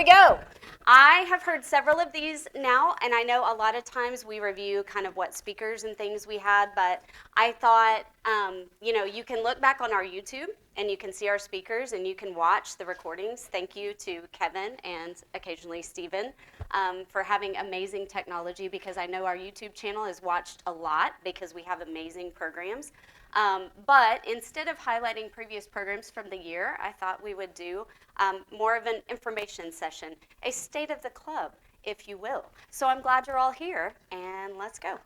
we go. I have heard several of these now, and I know a lot of times we review kind of what speakers and things we had, but I thought, you can look back on our YouTube and you can see our speakers and you can watch the recordings. Thank you to Kevin and occasionally Stephen for having amazing technology, because I know our YouTube channel is watched a lot because we have amazing programs. But instead of highlighting previous programs from the year, I thought we would do more of an information session, a state of the club, if you will. So I'm glad you're all here, and let's go.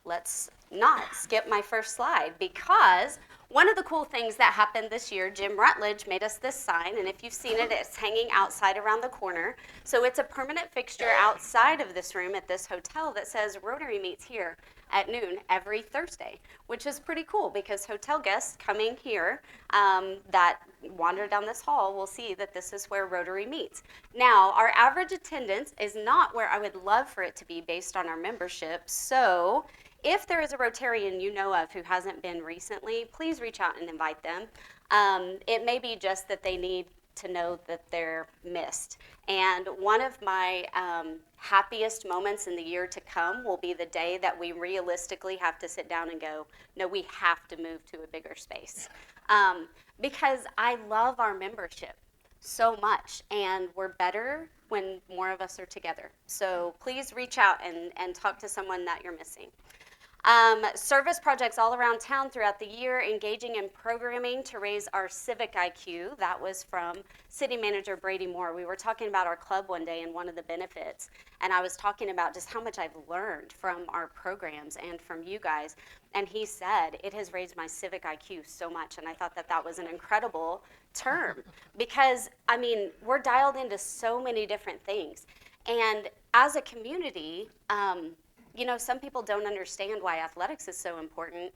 Let's not skip my first slide, because one of the cool things that happened this year, Jim Rutledge made us this sign, and if you've seen it, it's hanging outside around the corner. So it's a permanent fixture outside of this room at this hotel that says Rotary meets here at noon every Thursday, which is pretty cool because hotel guests coming here that wander down this hall will see that this is where Rotary meets. Now, our average attendance is not where I would love for it to be based on our membership, so if there is a Rotarian you know of who hasn't been recently, please reach out and invite them. It may be just that they need to know that they're missed. And one of my happiest moments in the year to come will be the day that we realistically have to sit down and go, no, we have to move to a bigger space. Because I love our membership so much, and we're better when more of us are together. So please reach out and talk to someone that you're missing. Service projects all around town throughout the year, engaging in programming to raise our civic IQ. That was from City Manager Brady Moore. We were talking about our club one day and one of the benefits, and I was talking about just how much I've learned from our programs and from you guys, and he said, it has raised my civic IQ so much, and I thought that that was an incredible term, because, I mean, we're dialed into so many different things, and as a community, some people don't understand why athletics is so important,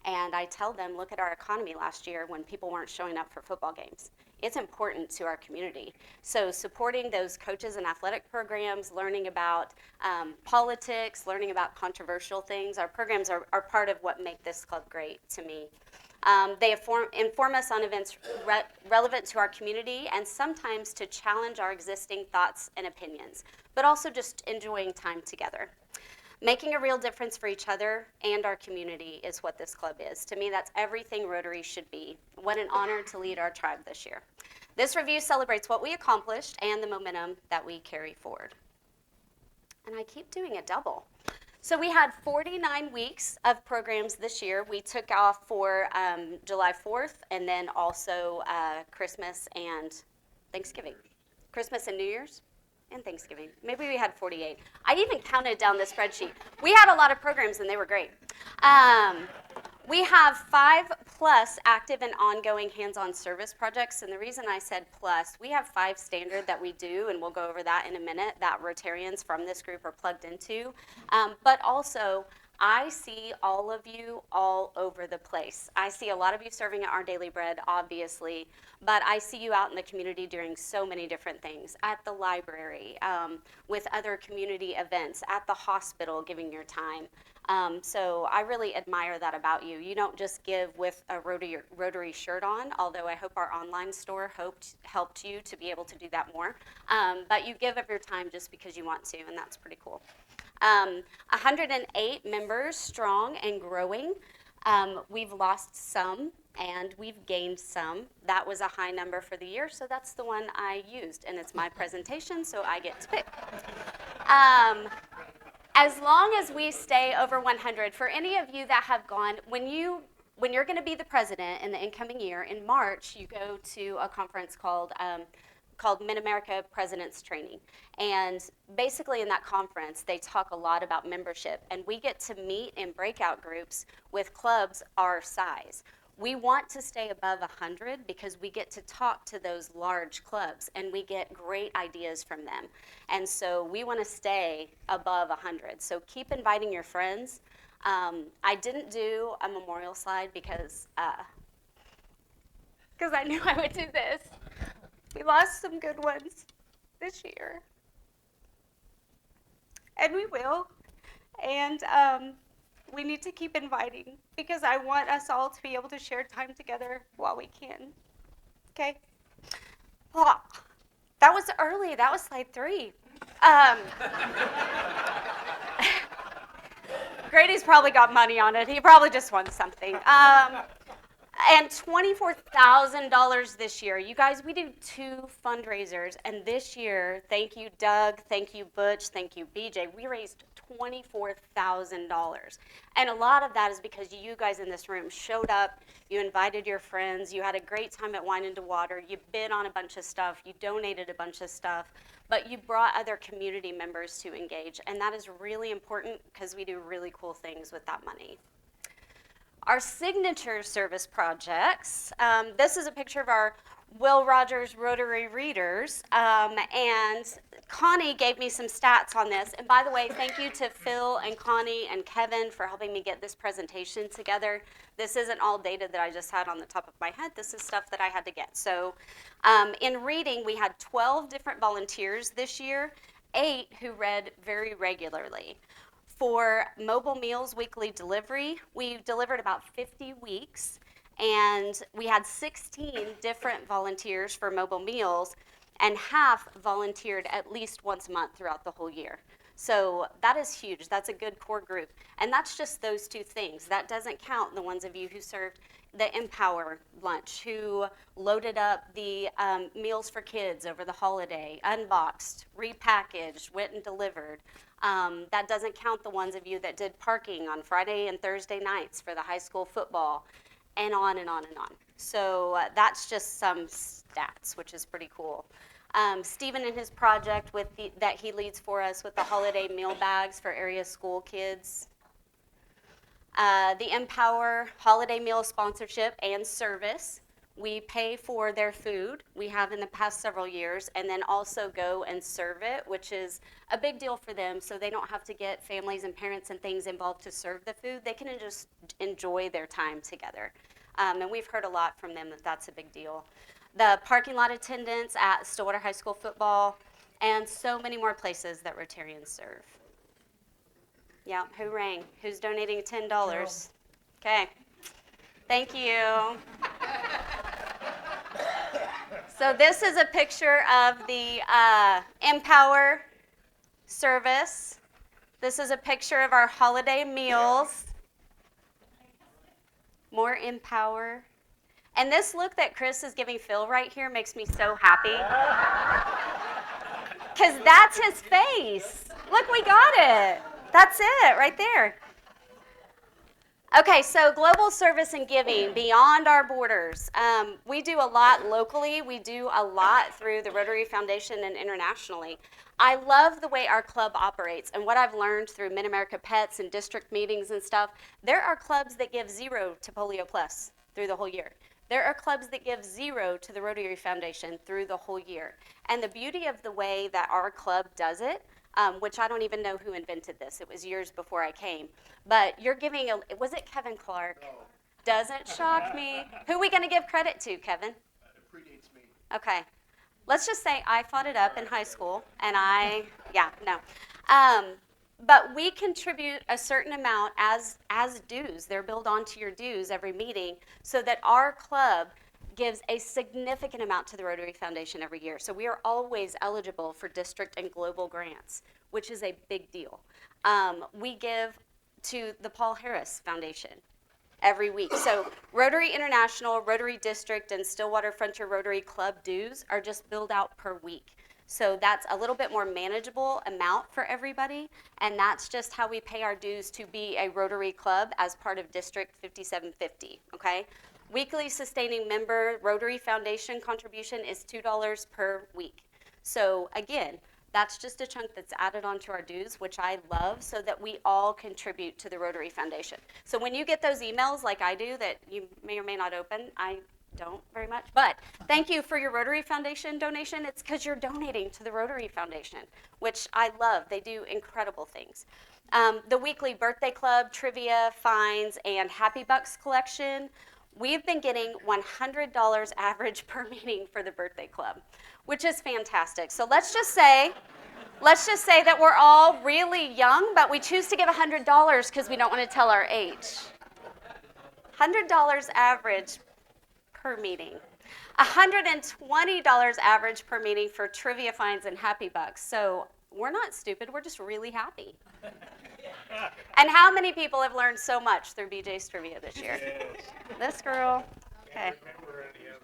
and I tell them, look at our economy last year when people weren't showing up for football games. It's important to our community. So supporting those coaches and athletic programs, learning about politics, learning about controversial things, our programs are part of what make this club great to me. They inform us on events relevant to our community, and sometimes to challenge our existing thoughts and opinions, but also just enjoying time together. Making a real difference for each other and our community is what this club is. To me, that's everything Rotary should be. What an honor to lead our tribe this year. This review celebrates what we accomplished and the momentum that we carry forward. And I keep doing a double. So we had 49 weeks of programs this year. We took off for July 4th, and then also Christmas and Thanksgiving. Christmas and New Year's. And Thanksgiving. Maybe we had 48. I even counted down the spreadsheet. We had a lot of programs, and they were great. We have 5+ active and ongoing hands-on service projects, and the reason I said plus, we have 5 standard that we do, and we'll go over that in a minute, that Rotarians from this group are plugged into. But also, I see all of you all over the place. I see a lot of you serving at Our Daily Bread, obviously, but I see you out in the community doing so many different things, at the library, with other community events, at the hospital, giving your time. So I really admire that about you. You don't just give with a Rotary shirt on, although I hope our online store helped you to be able to do that more. But you give of your time just because you want to, and that's pretty cool. 108 members strong and growing. We've lost some and we've gained some. That was a high number for the year, so that's the one I used, and it's my presentation, so I get to pick. As long as we stay over 100, for any of you that have gone, when you're going to be the president in the incoming year, in March, you go to a conference called Mid-America President's Training. And basically in that conference, they talk a lot about membership, and we get to meet in breakout groups with clubs our size. We want to stay above 100 because we get to talk to those large clubs and we get great ideas from them. And so we want to stay above 100. So keep inviting your friends. I didn't do a memorial slide because I knew I would do this. We lost some good ones this year. And we will. And we need to keep inviting because I want us all to be able to share time together while we can. Okay? That was early. That was slide 3. Um, Grady's probably got money on it. He probably just won something. And $24,000 this year. You guys, we do 2 fundraisers, and this year, thank you, Doug, thank you, Butch, thank you, BJ, we raised $24,000. And a lot of that is because you guys in this room showed up, you invited your friends, you had a great time at Wine into Water, you bid on a bunch of stuff, you donated a bunch of stuff, but you brought other community members to engage, and that is really important because we do really cool things with that money. Our signature service projects, this is a picture of our Will Rogers Rotary Readers, and Connie gave me some stats on this. And by the way, thank you to Phil and Connie and Kevin for helping me get this presentation together. This isn't all data that I just had on the top of my head. This is stuff that I had to get. So in reading, we had 12 different volunteers this year, 8 who read very regularly. For mobile meals weekly delivery, we delivered about 50 weeks, and we had 16 different volunteers for mobile meals, and half volunteered at least once a month throughout the whole year. So that is huge. That's a good core group. And that's just those 2 things. That doesn't count the ones of you who served the Empower lunch, who loaded up the meals for kids over the holiday, unboxed, repackaged, went and delivered. That doesn't count the ones of you that did parking on Friday and Thursday nights for the high school football, and on and on and on. So that's just some stats, which is pretty cool. Stephen and his project that he leads for us with the holiday meal bags for area school kids. The Empower holiday meal sponsorship and service. We pay for their food. We have in the past several years, and then also go and serve it, which is a big deal for them, so they don't have to get families and parents and things involved to serve the food. They can just enjoy their time together. And we've heard a lot from them that that's a big deal. The parking lot attendants at Stillwater High School football, and so many more places that Rotarians serve. Yeah, who rang? Who's donating $10? Okay, thank you. So this is a picture of the Empower service. This is a picture of our holiday meals. More Empower. And this look that Chris is giving Phil right here makes me so happy. Because that's his face. Look, we got it. That's it right there. Okay, so global service and giving beyond our borders. We do a lot locally. We do a lot through the Rotary Foundation and internationally. I love the way our club operates, and what I've learned through Mid-America Pets and district meetings and stuff, there are clubs that give 0 to Polio Plus through the whole year. There are clubs that give 0 to the Rotary Foundation through the whole year. And the beauty of the way that our club does it, which I don't even know who invented this. It was years before I came. But you're giving was it Kevin Clark? No. Doesn't shock me. Who are we going to give credit to, Kevin? It predates me. Okay. Let's just say I fought it up in high school, and but we contribute a certain amount as dues. They're billed onto your dues every meeting, so that our club gives a significant amount to the Rotary Foundation every year. So we are always eligible for district and global grants, which is a big deal. We give to the Paul Harris Foundation every week. So Rotary International, Rotary District, and Stillwater Frontier Rotary Club dues are just billed out per week. So that's a little bit more manageable amount for everybody, and that's just how we pay our dues to be a Rotary Club as part of District 5750, okay? Weekly sustaining member Rotary Foundation contribution is $2 per week. So again, that's just a chunk that's added onto our dues, which I love, so that we all contribute to the Rotary Foundation. So when you get those emails like I do that you may or may not open, I don't very much, but thank you for your Rotary Foundation donation. It's because you're donating to the Rotary Foundation, which I love. They do incredible things. The weekly birthday club, trivia, fines, and Happy Bucks collection. We've been getting $100 average per meeting for the birthday club, which is fantastic. So let's just say that we're all really young, but we choose to give $100 because we don't want to tell our age. $100 average per meeting. $120 average per meeting for trivia fines and happy bucks. So we're not stupid, we're just really happy. And how many people have learned so much through BJ's trivia this year? Yes. This girl. Okay. Remember any of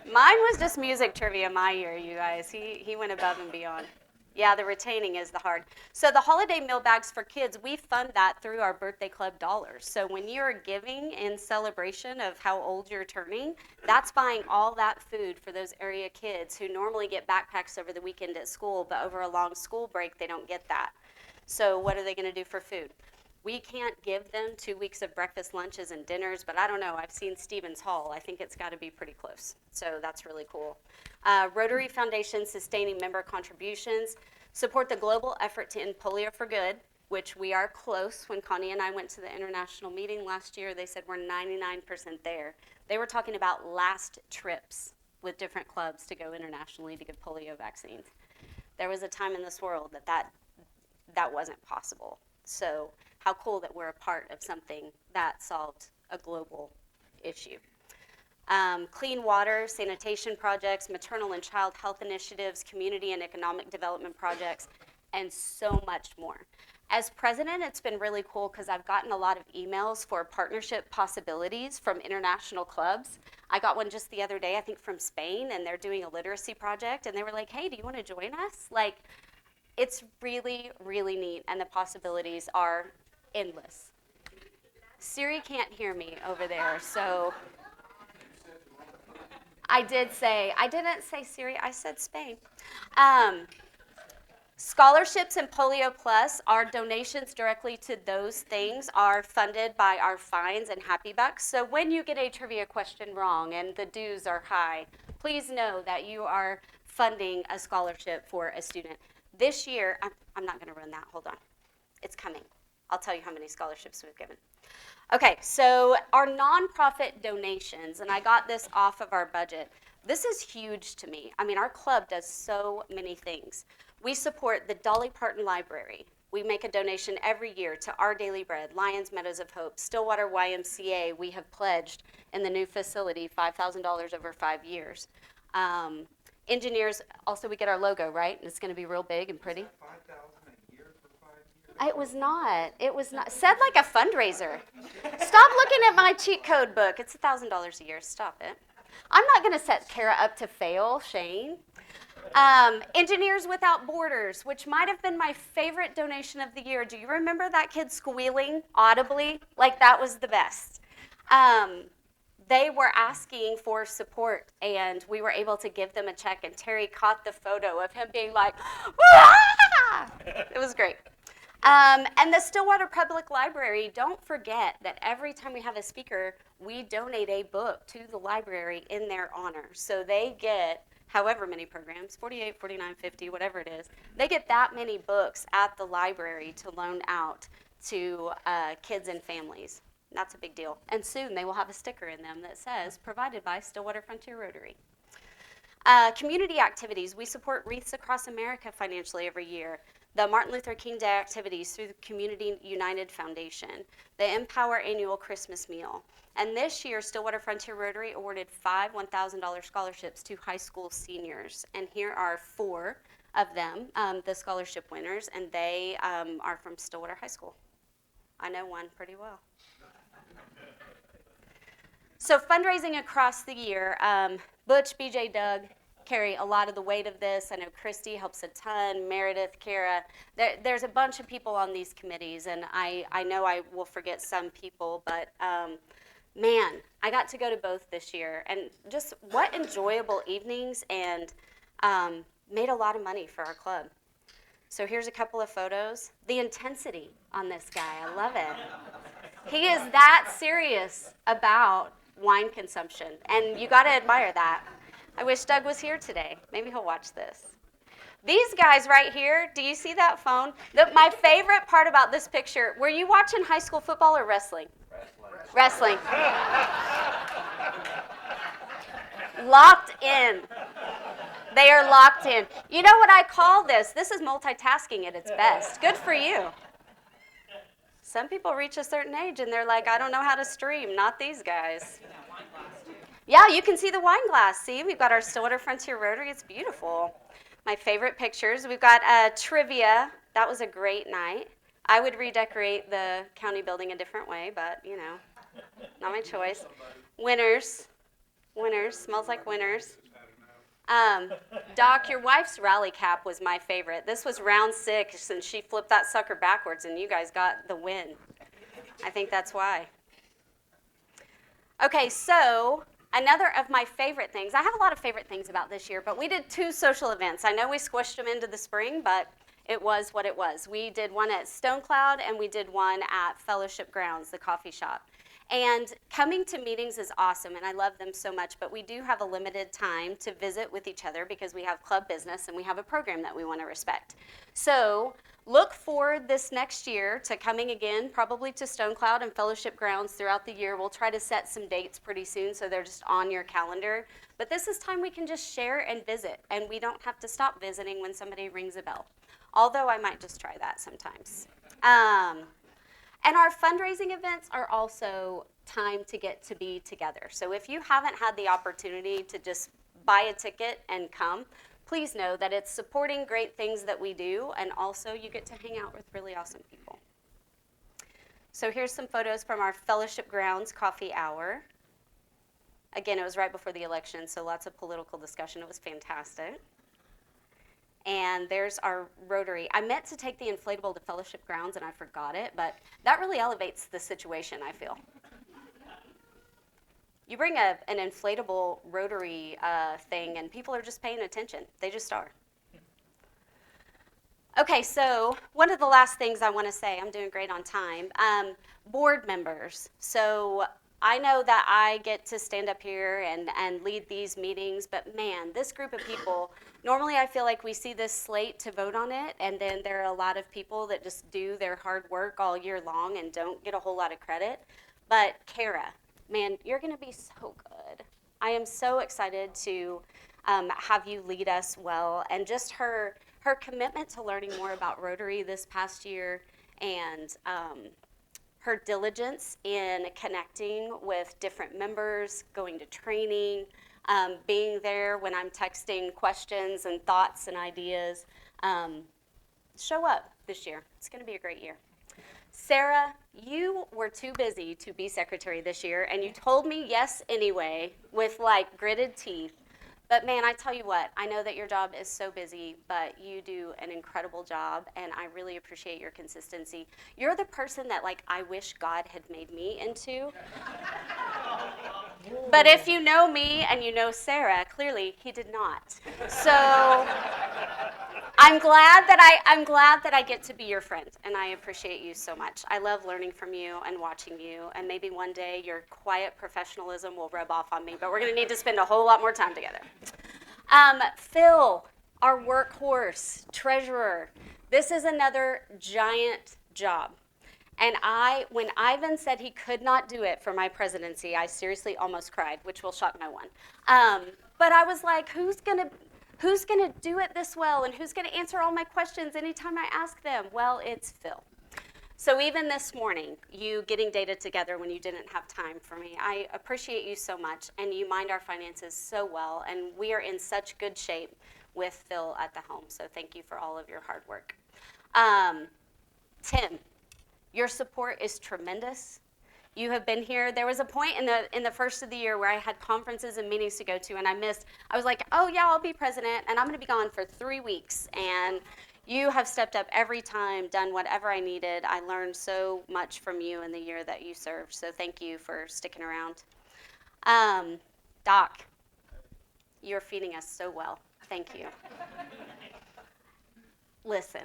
it? Mine was just music trivia my year, you guys. He went above and beyond. Yeah, the retaining is the hard. So the holiday meal bags for kids, we fund that through our birthday club dollars. So when you're giving in celebration of how old you're turning, that's buying all that food for those area kids who normally get backpacks over the weekend at school, but over a long school break, they don't get that. So what are they going to do for food? We can't give them 2 weeks of breakfast, lunches, and dinners, but I don't know. I've seen Stevens Hall. I think it's got to be pretty close. So that's really cool. Rotary Foundation sustaining member contributions. Support the global effort to end polio for good, which we are close. When Connie and I went to the international meeting last year, they said we're 99% there. They were talking about last trips with different clubs to go internationally to give polio vaccines. There was a time in this world that wasn't possible. So how cool that we're a part of something that solved a global issue. Clean water, sanitation projects, maternal and child health initiatives, community and economic development projects, and so much more. As president, it's been really cool because I've gotten a lot of emails for partnership possibilities from international clubs. I got one just the other day, I think from Spain, and they're doing a literacy project, and they were like, hey, do you want to join us? Like, it's really, really neat, and the possibilities are endless. Siri can't hear me over there, so I didn't say Siri, I said Spain. Scholarships and Polio Plus, our donations directly to those things are funded by our fines and happy bucks. So when you get a trivia question wrong and the dues are high, please know that you are funding a scholarship for a student. This year, I'm not going to run that. Hold on. It's coming. I'll tell you how many scholarships we've given. Okay, so our nonprofit donations, and I got this off of our budget. This is huge to me. I mean, our club does so many things. We support the Dolly Parton Library. We make a donation every year to Our Daily Bread, Lions Meadows of Hope, Stillwater YMCA. We have pledged in the new facility $5,000 over 5 years. Engineers, also we get our logo, right? And it's going to be real big and pretty. $5,000 a year for 5 years? It was not. It was not. Said like a fundraiser. Stop looking at my cheat code book. It's $1,000 a year. Stop it. I'm not going to set Kara up to fail, Shane. Engineers Without Borders, which might have been my favorite donation of the year. Do you remember that kid squealing audibly? Like that was the best. They were asking for support, and we were able to give them a check, and Terry caught the photo of him being like, "Wah!" It was great. And the Stillwater Public Library, don't forget that every time we have a speaker, we donate a book to the library in their honor. So they get however many programs, 48, 49, 50, whatever it is, they get that many books at the library to loan out to kids and families. That's a big deal. And soon they will have a sticker in them that says, provided by Stillwater Frontier Rotary. Community activities. We support Wreaths Across America financially every year. The Martin Luther King Day activities through the Community United Foundation. The Empower Annual Christmas Meal. And this year, Stillwater Frontier Rotary awarded 5 $1,000 scholarships to high school seniors. And here are 4 of them, the scholarship winners, and they are from Stillwater High School. I know one pretty well. So fundraising across the year, Butch, BJ, Doug carry a lot of the weight of this. I know Christy helps a ton, Meredith, Kara. There's a bunch of people on these committees, and I know I will forget some people, but man, I got to go to both this year, and just what enjoyable evenings, and made a lot of money for our club. So here's a couple of photos. The intensity on this guy, I love it. He is that serious about wine consumption, and you got to admire that. I wish Doug was here today. Maybe he'll watch this. These guys right here, do you see that phone? My favorite part about this picture, were you watching high school football or wrestling? Wrestling. Locked in. They are locked in. You know what I call this? This is multitasking at its best. Good for you. Some people reach a certain age and they're like, I don't know how to stream. Not these guys. Yeah, you can see the wine glass. See, we've got our Stillwater Frontier Rotary. It's beautiful. My favorite pictures. We've got trivia. That was a great night. I would redecorate the county building a different way, but, you know, not my choice. Winners. Winners. Smells like winners. Doc, your wife's rally cap was my favorite. This was round 6, and she flipped that sucker backwards, and you guys got the win. I think that's why. Okay, so another of my favorite things, I have a lot of favorite things about this year, but we did 2 social events. I know we squished them into the spring, but it was what it was. We did one at Stone Cloud, and we did one at Fellowship Grounds, the coffee shop. And coming to meetings is awesome, and I love them so much, but we do have a limited time to visit with each other because we have club business and we have a program that we want to respect. So look forward this next year to coming again, probably to Stone Cloud and Fellowship Grounds throughout the year. We'll try to set some dates pretty soon so they're just on your calendar. But this is time we can just share and visit, and we don't have to stop visiting when somebody rings a bell. Although I might just try that sometimes. And our fundraising events are also time to get to be together. So if you haven't had the opportunity to just buy a ticket and come, please know that it's supporting great things that we do, and also you get to hang out with really awesome people. So here's some photos from our Fellowship Grounds coffee hour. Again, it was right before the election, so lots of political discussion. It was fantastic. And there's our Rotary. I meant to take the inflatable to Fellowship Grounds, and I forgot it, but that really elevates the situation, I feel. You bring an inflatable Rotary thing, and people are just paying attention. They just are. Okay, so one of the last things I want to say, I'm doing great on time, board members. So I know that I get to stand up here and lead these meetings, but man, this group of people, normally I feel like we see this slate to vote on it, and then there are a lot of people that just do their hard work all year long and don't get a whole lot of credit. But Kara, man, you're going to be so good. I am so excited to have you lead us well, and just her commitment to learning more about Rotary this past year, and her diligence in connecting with different members, going to training, being there when I'm texting questions and thoughts and ideas. Show up this year. It's going to be a great year. Sarah, you were too busy to be secretary this year, and you told me yes anyway with like gritted teeth. But man, I tell you what, I know that your job is so busy, but you do an incredible job, and I really appreciate your consistency. You're the person that like I wish God had made me into. But if you know me and you know Sarah, clearly he did not. So I'm glad that I get to be your friend, and I appreciate you so much. I love learning from you and watching you, and maybe one day your quiet professionalism will rub off on me, but we're going to need to spend a whole lot more time together. Phil, our workhorse, treasurer, this is another giant job. And when Ivan said he could not do it for my presidency, I seriously almost cried, which will shock no one. But I was like, who's gonna do it this well, and who's gonna answer all my questions anytime I ask them? Well, it's Phil. So even this morning, you getting data together when you didn't have time for me, I appreciate you so much, and you mind our finances so well, and we are in such good shape with Phil at the helm, so thank you for all of your hard work. Tim, your support is tremendous. You have been here. There was a point in the first of the year where I had conferences and meetings to go to, and I missed. I was like, oh yeah, I'll be president, and I'm going to be gone for 3 weeks. And you have stepped up every time, done whatever I needed. I learned so much from you in the year that you served, so thank you for sticking around. Doc, you're feeding us so well. Thank you. Listen,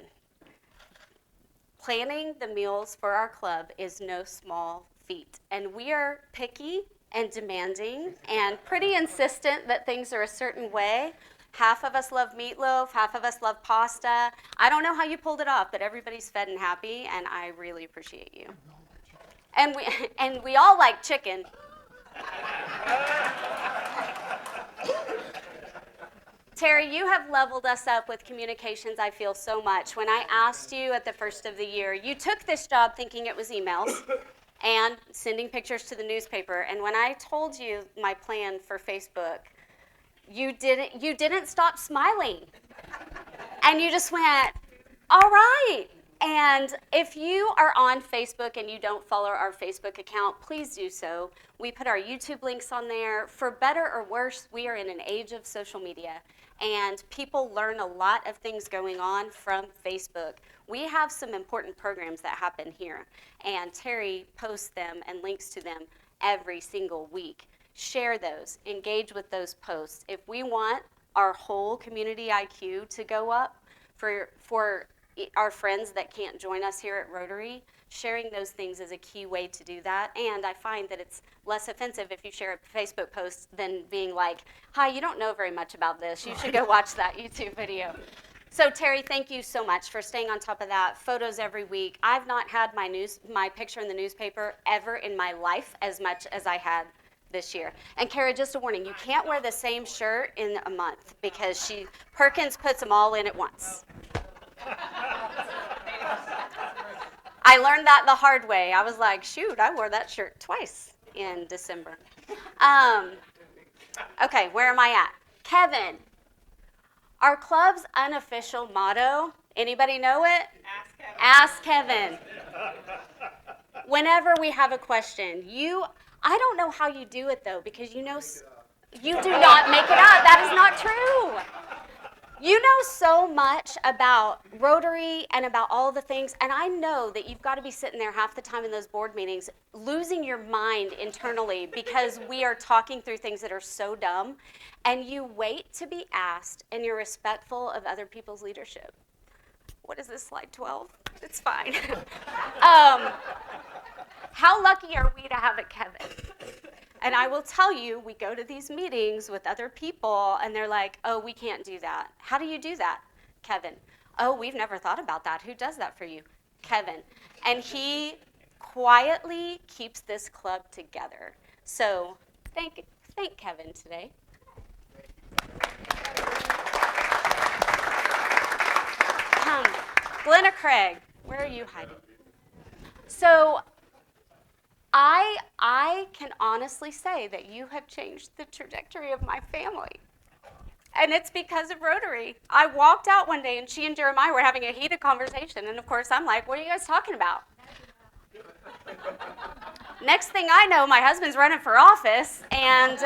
planning the meals for our club is no small feat, and we are picky and demanding and pretty insistent that things are a certain way. Half of us love meatloaf, half of us love pasta. I don't know how you pulled it off, but everybody's fed and happy, and I really appreciate you. And we all like chicken. Terry, you have leveled us up with communications, I feel so much. When I asked you at the first of the year, you took this job thinking it was emails. and sending pictures to the newspaper. And when I told you my plan for Facebook, you didn't stop smiling. And you just went, all right. And if you are on Facebook and you don't follow our Facebook account, please do so. We put our YouTube links on there. For better or worse, we are in an age of social media, and people learn a lot of things going on from Facebook. We have some important programs that happen here, and Terry posts them and links to them every single week. Share those, engage with those posts. If we want our whole community IQ to go up for our friends that can't join us here at Rotary, sharing those things is a key way to do that. And I find that it's less offensive if you share a Facebook post than being like, hi, you don't know very much about this. You should go watch that YouTube video. So Terry, thank you so much for staying on top of that. Photos every week. I've not had my picture in the newspaper ever in my life as much as I had this year. And Kara, just a warning, you can't wear the same shirt in a month because Perkins puts them all in at once. I learned that the hard way. I was like, shoot, I wore that shirt twice in December. Okay, where am I at? Kevin, our club's unofficial motto, anybody know it? Ask Kevin. Whenever we have a question, I don't know how you do it though, because you do not make it up. That is not true. You know so much about Rotary and about all the things, and I know that you've got to be sitting there half the time in those board meetings losing your mind internally because we are talking through things that are so dumb, and you wait to be asked, and you're respectful of other people's leadership. What is this, slide 12? It's fine. How lucky are we to have a Kevin? And I will tell you, we go to these meetings with other people, and they're like, oh, we can't do that. How do you do that? Kevin. Oh, we've never thought about that. Who does that for you? Kevin. And he quietly keeps this club together. So thank Kevin today. Glenna Craig, where are you hiding? So I can honestly say that you have changed the trajectory of my family. And it's because of Rotary. I walked out one day and she and Jeremiah were having a heated conversation. And of course, I'm like, what are you guys talking about? Next thing I know, my husband's running for office, and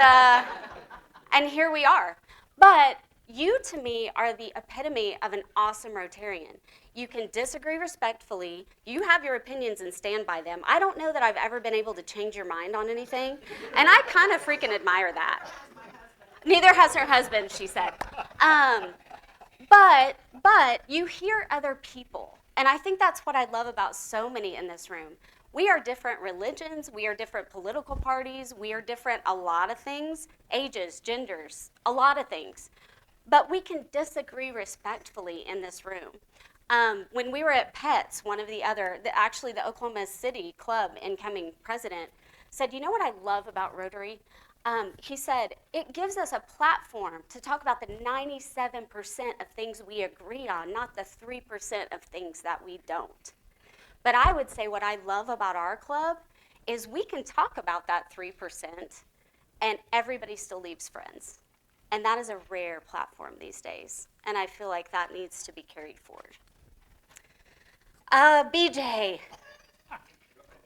here we are. But you, to me, are the epitome of an awesome Rotarian. You can disagree respectfully. You have your opinions and stand by them. I don't know that I've ever been able to change your mind on anything, and I kind of freaking admire that. Neither has her husband, she said. But you hear other people, and I think that's what I love about so many in this room. We are different religions, we are different political parties, we are different a lot of things, ages, genders, a lot of things. But we can disagree respectfully in this room. When we were at PETS, actually the Oklahoma City Club incoming president said, you know what I love about Rotary? He said, it gives us a platform to talk about the 97% of things we agree on, not the 3% of things that we don't. But I would say what I love about our club is we can talk about that 3% and everybody still leaves friends. And that is a rare platform these days. And I feel like that needs to be carried forward. BJ,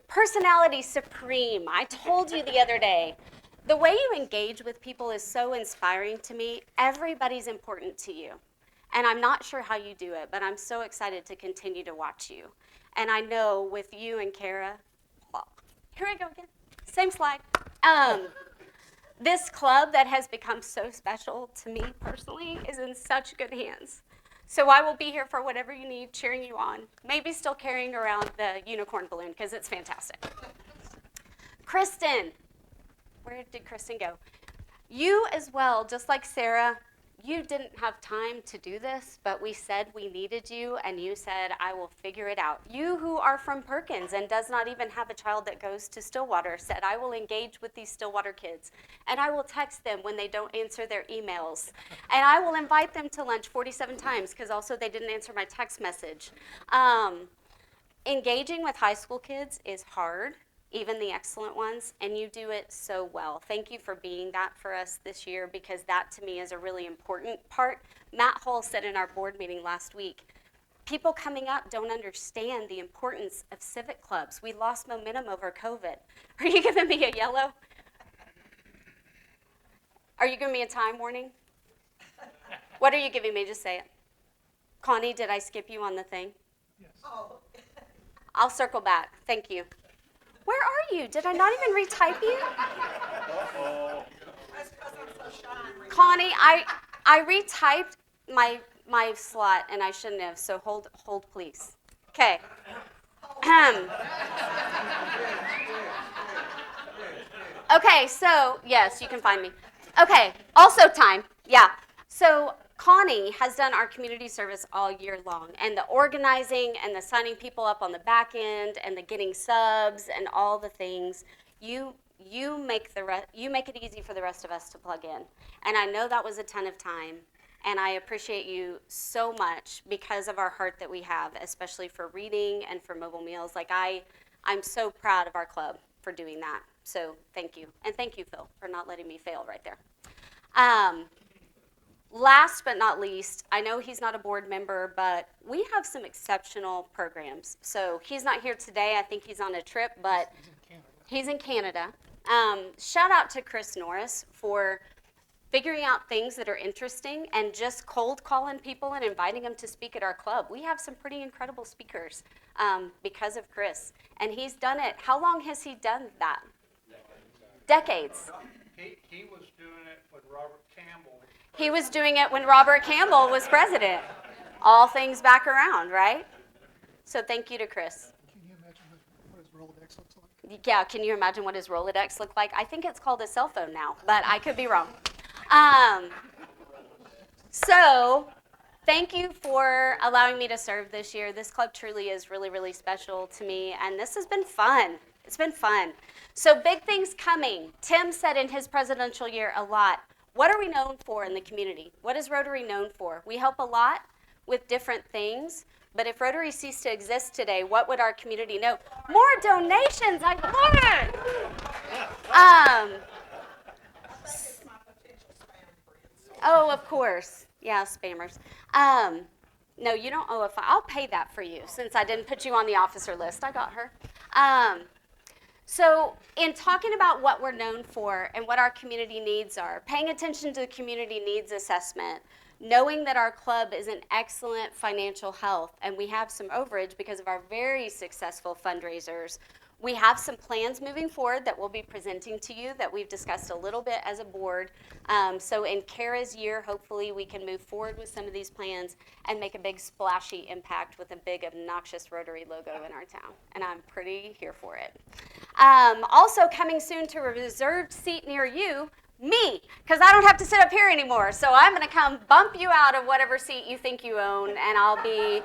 personality supreme. I told you the other day, the way you engage with people is so inspiring to me. Everybody's important to you. And I'm not sure how you do it, but I'm so excited to continue to watch you. And I know with you and Kara, here I go again, same slide. This club that has become so special to me personally is in such good hands. So I will be here for whatever you need, cheering you on. Maybe still carrying around the unicorn balloon because it's fantastic. Kristen, where did Kristen go? You as well, just like Sarah, you didn't have time to do this, but we said we needed you, and you said, I will figure it out. You who are from Perkins and does not even have a child that goes to Stillwater said, I will engage with these Stillwater kids, and I will text them when they don't answer their emails, and I will invite them to lunch 47 times because also they didn't answer my text message. Engaging with high school kids is hard. even the excellent ones, and you do it so well. Thank you for being that for us this year, because that to me is a really important part. Matt Hull said in our board meeting last week, people coming up don't understand the importance of civic clubs. We lost momentum over COVID. Are you giving me a yellow? Are you giving me a time warning? What are you giving me? Just say it. Connie, did I skip you on the thing? Yes. I'll circle back. Thank you. Where are you? Did I not even retype you? That's because I'm so shy. Connie, I retyped my slot and I shouldn't have, so hold please. Okay. Okay, so yes, you can find me. Okay, also time. Yeah. So Connie has done our community service all year long, and the organizing and the signing people up on the back end and the getting subs and all the things. You make it easy for the rest of us to plug in. And I know that was a ton of time, and I appreciate you so much because of our heart that we have, especially for reading and for mobile meals. Like I'm so proud of our club for doing that. So thank you. And thank you, Phil, for not letting me fail right there. Last but not least, I know he's not a board member, but we have some exceptional programs. So he's not here today. I think he's on a trip, but he's in Canada. Shout out to Chris Norris for figuring out things that are interesting and just cold calling people and inviting them to speak at our club. We have some pretty incredible speakers because of Chris. And he's done it. How long has he done that? Decades. He was doing it with Robert Campbell. He was doing it when Robert Campbell was president. All things back around, right? So thank you to Chris. Can you imagine what his Rolodex looks like? Yeah, can you imagine what his Rolodex looked like? I think it's called a cell phone now, but I could be wrong. So thank you for allowing me to serve this year. This club truly is really, really special to me, and this has been fun. It's been fun. So big things coming. Tim said in his presidential year a lot. What are we known for in the community? What is Rotary known for? We help a lot with different things, but if Rotary ceased to exist today, what would our community know? More donations, I love it! Oh, of course. Yeah, spammers. No, you don't owe I'll pay that for you since I didn't put you on the officer list. I got her. So in talking about what we're known for and what our community needs are, paying attention to the community needs assessment, knowing that our club is in excellent financial health and we have some overage because of our very successful fundraisers, we have some plans moving forward that we'll be presenting to you that we've discussed a little bit as a board. So in Kara's year, hopefully we can move forward with some of these plans and make a big splashy impact with a big obnoxious Rotary logo in our town. And I'm pretty here for it. Also coming soon to a reserved seat near you, me, because I don't have to sit up here anymore. So I'm going to come bump you out of whatever seat you think you own, and I'll be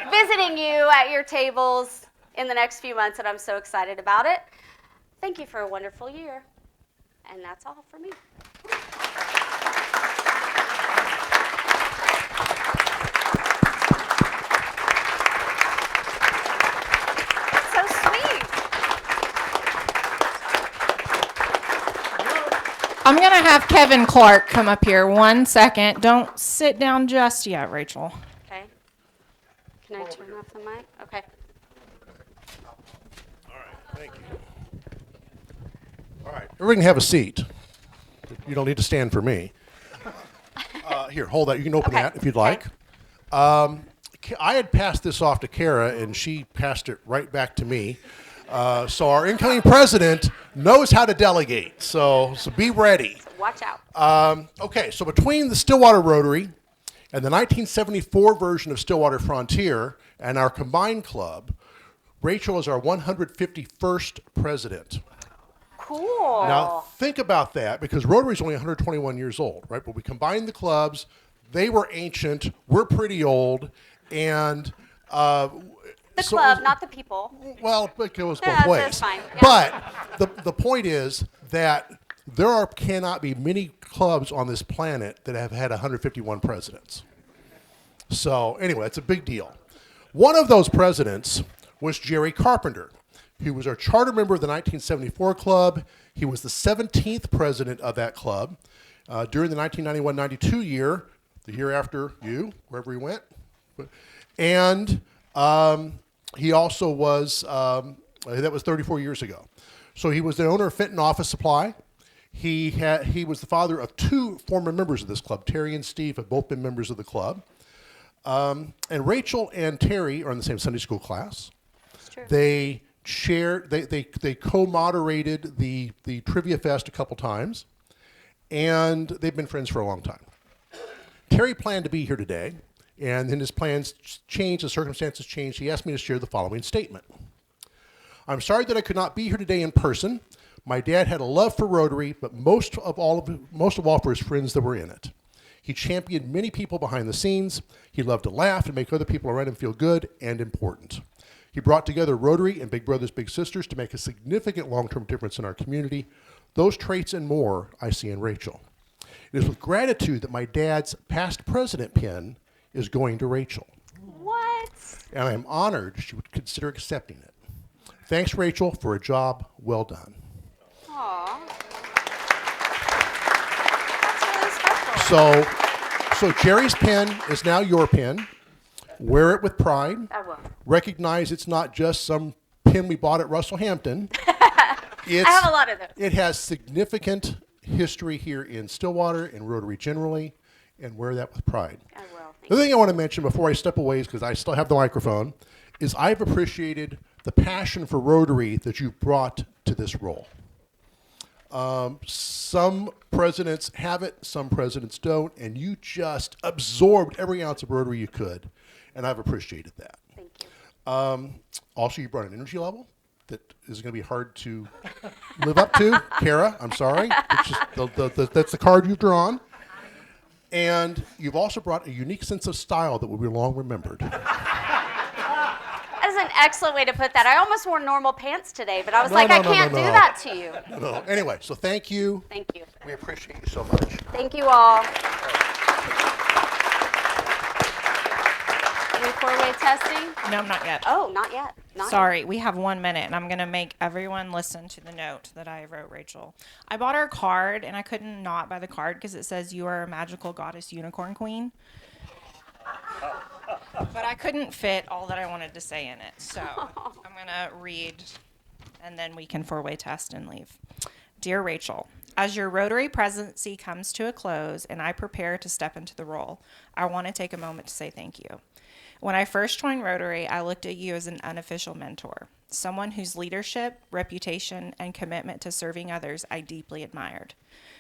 visiting you at your tables in the next few months, and I'm so excited about it. Thank you for a wonderful year. And that's all for me. So sweet. I'm going to have Kevin Clark come up here 1 second. Don't sit down just yet, Rachel. Okay. Can I turn off the mic? Okay. Thank you. All right, everybody can have a seat. You don't need to stand for me. Here, hold that. You can open Okay. that if you'd like. I had passed this off to Kara, and she passed it right back to me. So our incoming president knows how to delegate. So be ready. Watch out. Okay, so between the Stillwater Rotary and the 1974 version of Stillwater Frontier and our combined club, Rachel is our 151st president. Cool. Now, think about that, because Rotary is only 121 years old, right? But we combined the clubs. They were ancient. We're pretty old. And the club, not the people. well, it goes Yeah, both ways. that's fine. Yeah. But the point is that cannot be many clubs on this planet that have had 151 presidents. So anyway, it's a big deal. One of those presidents was Jerry Carpenter. He was our charter member of the 1974 club. He was the 17th president of that club. During the 1991-92 year, the year after you, wherever he went. And he also was, that was 34 years ago. So he was the owner of Fenton Office Supply. He was the father of 2 former members of this club. Terry and Steve have both been members of the club. And Rachel and Terry are in the same Sunday school class. That's true. They co-moderated the Trivia Fest a couple times, and they've been friends for a long time. Terry planned to be here today, and then his plans changed, the circumstances changed. He asked me to share the following statement. I'm sorry that I could not be here today in person. My dad had a love for Rotary, but most of all for his friends that were in it. He championed many people behind the scenes. He loved to laugh and make other people around him feel good and important. He brought together Rotary and Big Brothers Big Sisters to make a significant long-term difference in our community. Those traits and more I see in Rachel. It is with gratitude that my dad's past president pin is going to Rachel. What? And I am honored she would consider accepting it. Thanks, Rachel, for a job well done. Aw. That's really special. So Jerry's pen is now your pen. Wear it with pride. I will. Recognize it's not just some pin we bought at Russell Hampton. I have a lot of those. It has significant history here in Stillwater and Rotary generally, and wear that with pride. I will. The other thing I want to mention before I step away, because I still have the microphone, is I've appreciated the passion for Rotary that you've brought to this role. Some presidents have it, some presidents don't, and you just absorbed every ounce of Rotary you could, and I've appreciated that. Thank you. Also, you brought an energy level that is going to be hard to live up to. Kara, I'm sorry. It's just that's the card you've drawn. And you've also brought a unique sense of style that will be long remembered. That is an excellent way to put that. I almost wore normal pants today, but I was I can't do that to you. No. Anyway, so thank you. Thank you. We appreciate you so much. Thank you all. Any four-way testing? No, not yet. Oh, not yet. Not Sorry, we have 1 minute, and I'm going to make everyone listen to the note that I wrote Rachel. I bought her card, and I couldn't not buy the card because it says, "You are a magical goddess unicorn queen." But I couldn't fit all that I wanted to say in it, so I'm going to read, and then we can four-way test and leave. Dear Rachel, as your Rotary presidency comes to a close and I prepare to step into the role, I want to take a moment to say thank you. When I first joined Rotary, I looked at you as an unofficial mentor, someone whose leadership, reputation, and commitment to serving others I deeply admired.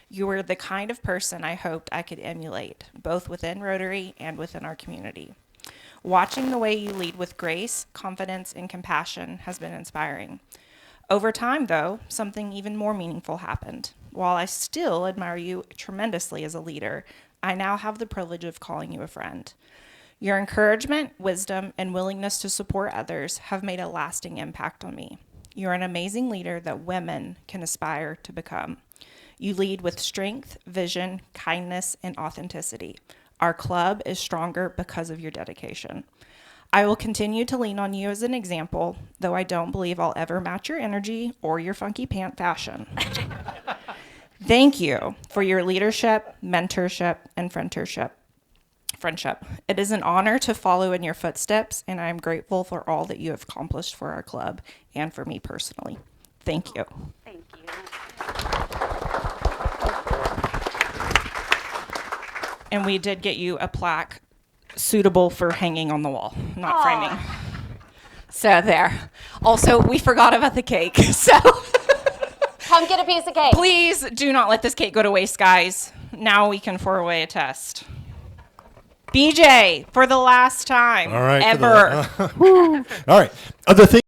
You were the kind of person I hoped I could emulate, both within Rotary and within our community. Watching the way you lead with grace, confidence, and compassion has been inspiring. Over time, though, something even more meaningful happened. While I still admire you tremendously as a leader, I now have the privilege of calling you a friend. Your encouragement, wisdom, and willingness to support others have made a lasting impact on me. You're an amazing leader that women can aspire to become. You lead with strength, vision, kindness, and authenticity. Our club is stronger because of your dedication. I will continue to lean on you as an example, though I don't believe I'll ever match your energy or your funky pant fashion. Thank you for your leadership, mentorship, and friendship. It is an honor to follow in your footsteps, and I am grateful for all that you have accomplished for our club and for me personally. Thank you. Thank you. And we did get you a plaque suitable for hanging on the wall, not framing. So there. Also, we forgot about the cake. So Come get a piece of cake. please do not let this cake go to waste, guys. Now we can four-way a test. BJ, for the last time All right. ever. All right. Other thing.